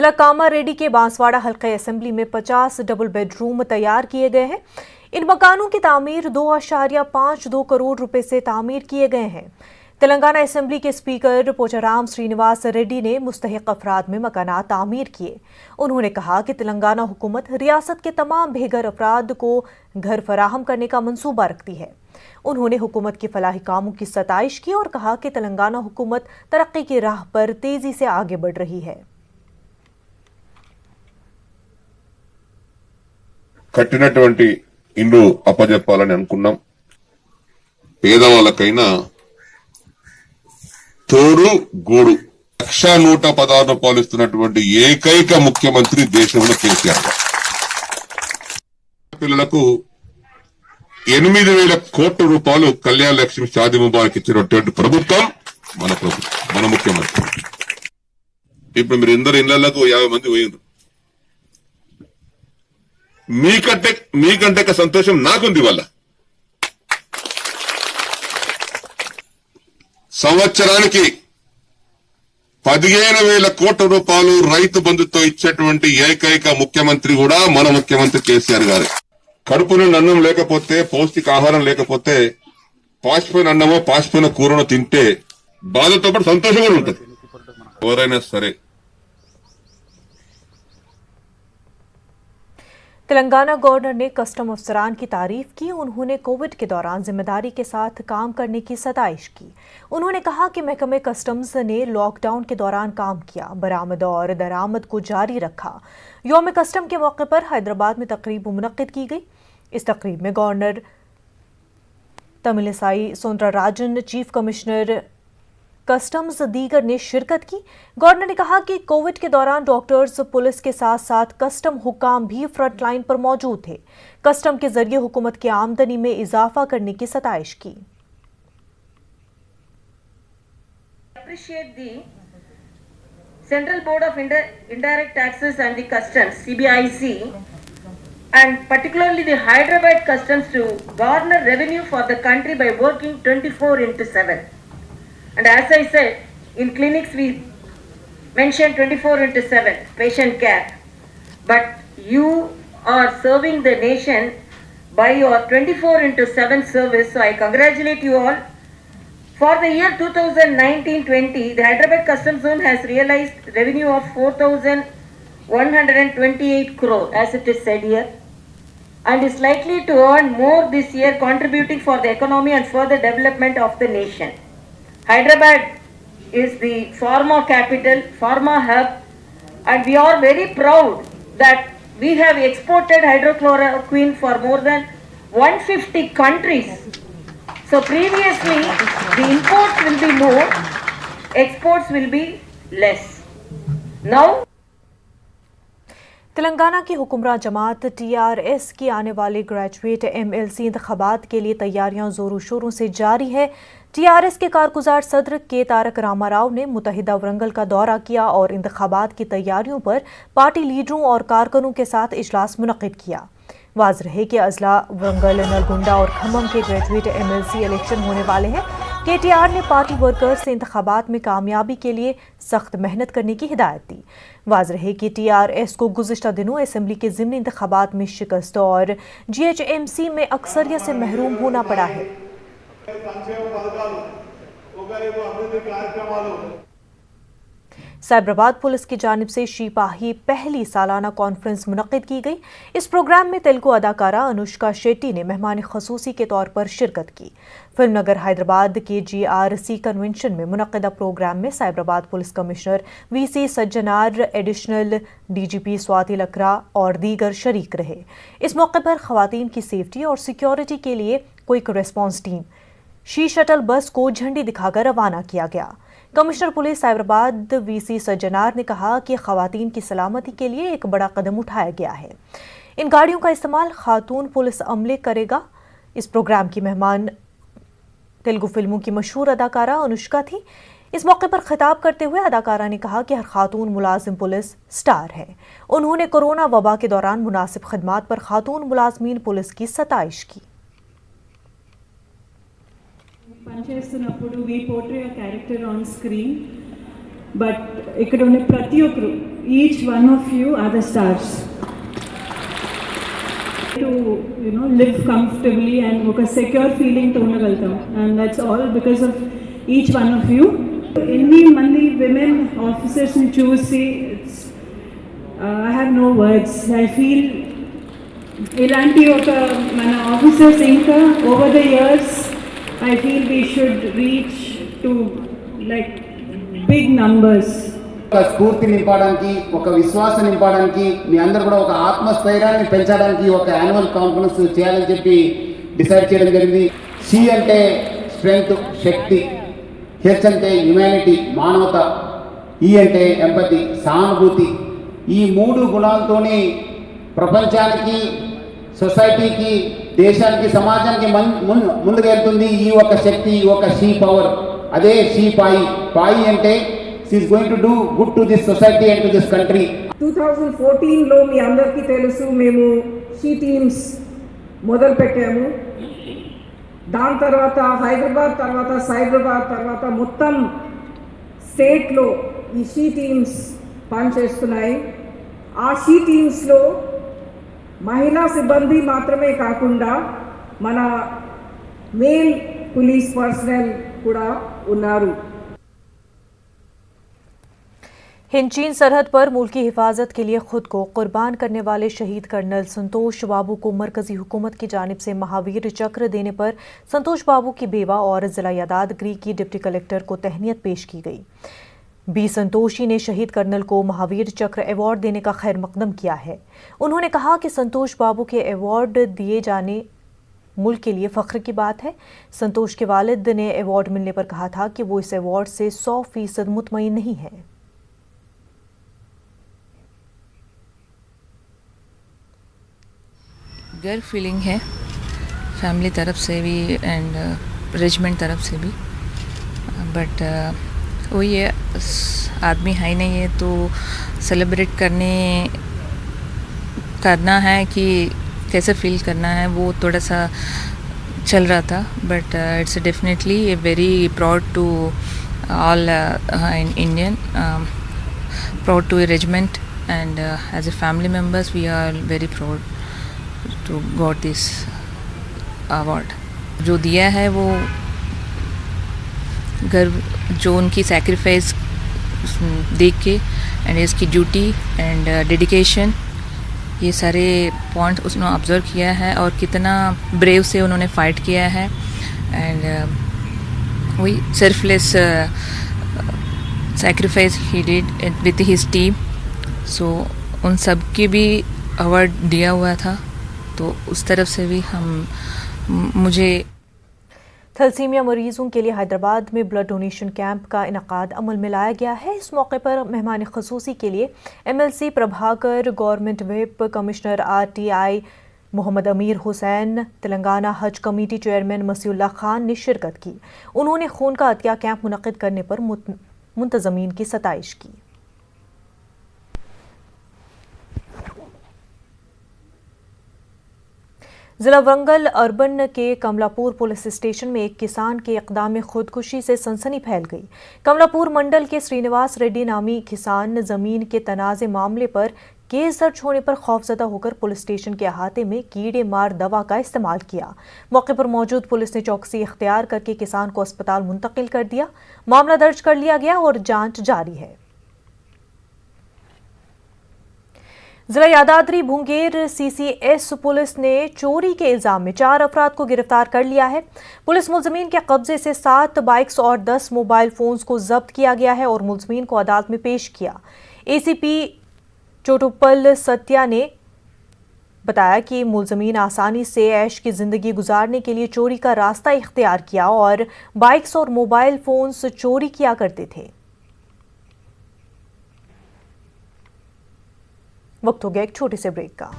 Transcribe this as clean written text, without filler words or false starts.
जिला कामारेड्डी के बांसवाड़ा हल्के असेंबली में 50 डबल बेडरूम तैयार किए गए हैं। इन मकानों की तामीर 2.52 करोड़ रुपए से तामीर किए गए हैं। तेलंगाना असेंबली के स्पीकर पोचाराम श्रीनिवास रेड्डी ने मुस्तहिक अफराद में मकानात तामीर किए। उन्होंने कहा कि तेलंगाना हुकूमत रियासत के तमाम बेघर अफराद को घर फराहम करने का मंसूबा रखती है। उन्होंने हुकूमत के फलाही कामों की सताइश की और कहा कि तेलंगाना हुकूमत तरक्की की राह पर तेजी से आगे बढ़ रही है। కట్టినటువంటి ఇల్లు అప్పజెప్పాలని అనుకున్నాం. పేదవాళ్ళకైనా తోడు గోడు 1,116 రూపాయలు ఇస్తున్నటువంటి ఏకైక ముఖ్యమంత్రి దేశంలో కేసీఆర్. పిల్లలకు 8,000 కోట్ల రూపాయలు కళ్యాణ లక్ష్మి షాదీ ముబారక్ ఇచ్చినటువంటి ప్రభుత్వం మన ముఖ్యమంత్రి. ఇప్పుడు మీరు అందరు ఇళ్లకు 50 మంది పోయిండ్రు. మీకంటే సంతోషం నాకుంది. వల్ల సంవత్సరానికి 15,000 కోట్ల రూపాయలు రైతు బంధుతో ఇచ్చేటువంటి ఏకైక ముఖ్యమంత్రి కూడా మన ముఖ్యమంత్రి కేసీఆర్ గారు. కడుపు నిండా అన్నం లేకపోతే, పౌష్టిక ఆహారం లేకపోతే, పాసిపోయిన అన్నమో పాసిపోయిన కూరను తింటే బాధతో పాటు సంతోషం కూడా ఉంటుంది. ఎవరైనా సరే तेलंगाना गवर्नर ने कस्टम अफसरान की तारीफ की। उन्होंने कोविड के दौरान जिम्मेदारी के साथ काम करने की सताइश की। उन्होंने कहा कि महकमे कस्टम्स ने लॉकडाउन के दौरान काम किया, बरामद और दरामद को जारी रखा। यौम कस्टम के मौके पर हैदराबाद में तकरीब मुनक्किद की गई। इस तकरीब में governor Tamilisai Soundararajan, chief commissioner customs दीगर ने शिरकत की। गवर्नर ने कहा कि कोविड के दौरान डॉक्टर्स, पुलिस के साथ साथ कस्टम हुकाम भी फ्रंट लाइन पर मौजूद थे। कस्टम के जरिए हुकूमत की आमदनी में इजाफा करने की सताइश की। Appreciate the Central Board of Indirect Taxes and the Customs (CBIC) and particularly the Hyderabad Customs to garner revenue for the country by working 24/7. And as I said, in clinics we mentioned 24/7 patient care. But you are serving the nation by your 24/7 service. So I congratulate you all. For the year 2019-20, the Hyderabad Customs Zone has realized revenue of 4,128 crore, as it is said here, and is likely to earn more this year, contributing for the economy and further development of the nation. Hyderabad is the pharma capital, pharma hub, and we are very proud that we have exported hydrochloroquine for more than 150 countries. So previously the imports will be more, exports will be less. Now Telangana की हुक्मरान जमात TRS की आने वाले graduate MLC इंतखाबात के लिए तैयारियां जोरों शोरों से जारी है। TRS के कारगुजार सदर के तारक रामाराव ने मुतहिदा वरंगल का दौरा किया और इंतखाबात की तैयारियों पर पार्टी लीडरों और कारकुनों के साथ इजलास मुनक्किद किया। वाज़ रहे कि अजला वरंगल, नलगुंडा और खम्मम के ग्रेजुएट MLC इलेक्शन होने वाले हैं। KTR ने पार्टी वर्कर्स से इंतखाबात में कामयाबी के लिए सख्त मेहनत करने की हिदायत दी। वाज़ रहे कि TRS को गुज़िश्ता दिनों असेंबली के ज़िमनी इंतखाबात में शिकस्त और GHMC में अक्सरियत से महरूम होना पड़ा है। साइबराबाद पुलिस की जानिब से सिपाही पहली सालाना कॉन्फ्रेंस मुनक्किद की गई। इस प्रोग्राम में तेलुगु अदाकारा अनुष्का शेट्टी ने मेहमान खसूसी के तौर पर शिरकत की। फिल्म नगर हैदराबाद के GRC कन्वेंशन में मुनक्किदा प्रोग्राम में Cyberabad police commissioner VC Sajjanar, additional DGP Swati Lakra और दीगर शरीक रहे। इस मौके पर खवातीन की सेफ्टी और सिक्योरिटी के लिए quick response team she shuttle bus को झंडी दिखाकर रवाना किया गया। Commissioner police Cyberabad VC Sajjanar ने कहा कि खवातीन की सलामती के लिए एक बड़ा कदम उठाया गया है। इन गाड़ियों का इस्तेमाल खातून पुलिस अमले करेगा। इस प्रोग्राम की मेहमान तेलुगु फिल्मों की मशहूर अदाकारा अनुष्का थी। इस मौके पर खिताब करते हुए अदाकारा ने कहा कि हर खातून मुलाजिम पुलिस स्टार है। उन्होंने कोरोना वबा के दौरान मुनासिब खिदमात पर खातून मुलाजमीन पुलिस की सताइश की। పనిచేస్తున్నప్పుడు we portray a character on screen but ఇక్కడ ఉన్న ప్రతి ఒక్కరు, each one of you are the stars to live comfortably and ఒక సెక్యూర్ ఫీలింగ్తో ఉండగలుగుతాం. And that's all because of each one of you. ఎన్ని మంది విమెన్ ఆఫీసర్స్ని చూసి I have no words. I feel ఇలాంటి ఒక మన ఆఫీసర్స్ ఇంకా over the years I feel we should reach to like big numbers. ఒక స్ఫూర్తి నింపడానికి, ఒక విశ్వాసం నింపడానికి, మీ అందరూ కూడా ఒక ఆత్మస్థైర్యాన్ని పెంచడానికి ఒక యాన్యువల్ కాన్ఫరెన్స్ చేయాలని చెప్పి డిసైడ్ చేయడం జరిగింది. సి అంటే స్ట్రెంగ్త్, శక్తి. హెచ్ అంటే హ్యుమానిటీ, మానవత. ఈ అంటే ఎంపతి, సానుభూతి. ఈ 3 గుణాలతోని ప్రపంచానికి, సొసైటీకి, దేశానికి, సమాజానికి ముందుకు వెళ్తుంది ఈ ఒక శక్తి, ఈ ఒక షీ పవర్. అదే షీ పాయి. పాయి అంటే she is going to do good to this society and to this country. 2014లో మీ అందరికీ తెలుసు, మేము షీ టీమ్స్ మొదలు పెట్టాము. దాని తర్వాత హైదరాబాద్, తర్వాత సైబరాబాద్, తర్వాత మొత్తం స్టేట్లో ఈ షీ టీమ్స్ పనిచేస్తున్నాయి. ఆ షీ టీమ్స్లో మహిళా సిబ్బంది మాత్రమే కాకుండా మన మేల్ पुलिस पर्सनल కూడా ఉన్నారు. हिंद चीन सरहद पर मुल्क की हिफाजत के लिए खुद को कुर्बान करने वाले शहीद कर्नल संतोष बाबू को मरकजी हुकूमत की जानिब से महावीर चक्र देने पर संतोष बाबू की बेवा और जिला यादादगिरी की डिप्टी कलेक्टर को तहनीत पेश की गई। बी संतोषी ने शहीद कर्नल को महावीर चक्र अवार्ड देने का खैर मकदम किया है। उन्होंने कहा कि संतोष बाबू के अवार्ड दिए जाने मुल्क के लिए फ़ख्र की बात है। संतोष के वालिद ने अवार्ड मिलने पर कहा था कि वो इस अवार्ड से 100% मुतमईन नहीं है। गर्व फीलिंग है फैमिली तरफ से भी एंड रेजिमेंट तरफ से भी, बट वही है, आदमी है ही नहीं है तो सेलिब्रेट करना है कि कैसे फील करना है वो थोड़ा सा चल रहा था। But it's definitely a very proud to all Indian, proud to a regiment and as a family members we are very proud to got this award. जो दिया है वो गर्व, जो उनकी सैक्रिफाइस देख के एंड इसकी ड्यूटी एंड डेडिकेशन, ये सारे पॉइंट उसने ऑब्जर्व किया है और कितना ब्रेव से उन्होंने फाइट किया है एंड वही selfless sacrifice he did with his team. So उन सब की भी अवार्ड दिया हुआ था, तो उस तरफ से भी मुझे थैलेसीमिया मरीजों के लिए हैदराबाद में ब्लड डोनेशन कैंप का इनकाद अमल में लाया गया है। इस मौके पर मेहमान खसूसी के लिए MLC Prabhakar, government whip, commissioner RTI Mohammed Amir Hussain, Telangana हज कमेटी चेयरमैन मसीउल्लाह खान ने शिरकत की। उन्होंने खून का अतिया कैंप मुनक़िद करने पर मुंतज़मीन की सताइश की। जिला वरंगल अर्बन के कमलापुर पुलिस स्टेशन में एक किसान के इक़दाम खुदकुशी से सनसनी फैल गई। कमलापुर मंडल के श्रीनिवास रेड्डी नामी किसान ज़मीन के तनाज़े मामले पर केस दर्ज होने पर खौफजदा होकर पुलिस स्टेशन के अहाते में कीड़े मार दवा का इस्तेमाल किया। मौके पर मौजूद पुलिस ने चौकसी इख्तियार करके किसान को अस्पताल मुंतकिल कर दिया। मामला दर्ज कर लिया गया और जांच जारी है। जिला यादाद्री भुंगेर CCS पुलिस ने चोरी के इल्जाम में 4 अफराद को गिरफ्तार कर लिया है। पुलिस मुलजमीन के कब्जे से 7 बाइक्स और 10 मोबाइल फोन्स को जब्त किया गया है और मुलजमीन को अदालत में पेश किया। ACP चोटुप्पल सत्या ने बताया कि मुलजमीन आसानी से ऐश की जिंदगी गुजारने के लिए चोरी का रास्ता इख्तियार किया और बाइक्स और मोबाइल फोन्स चोरी किया करते थे। वक्त हो गया एक छोटे से ब्रेक का।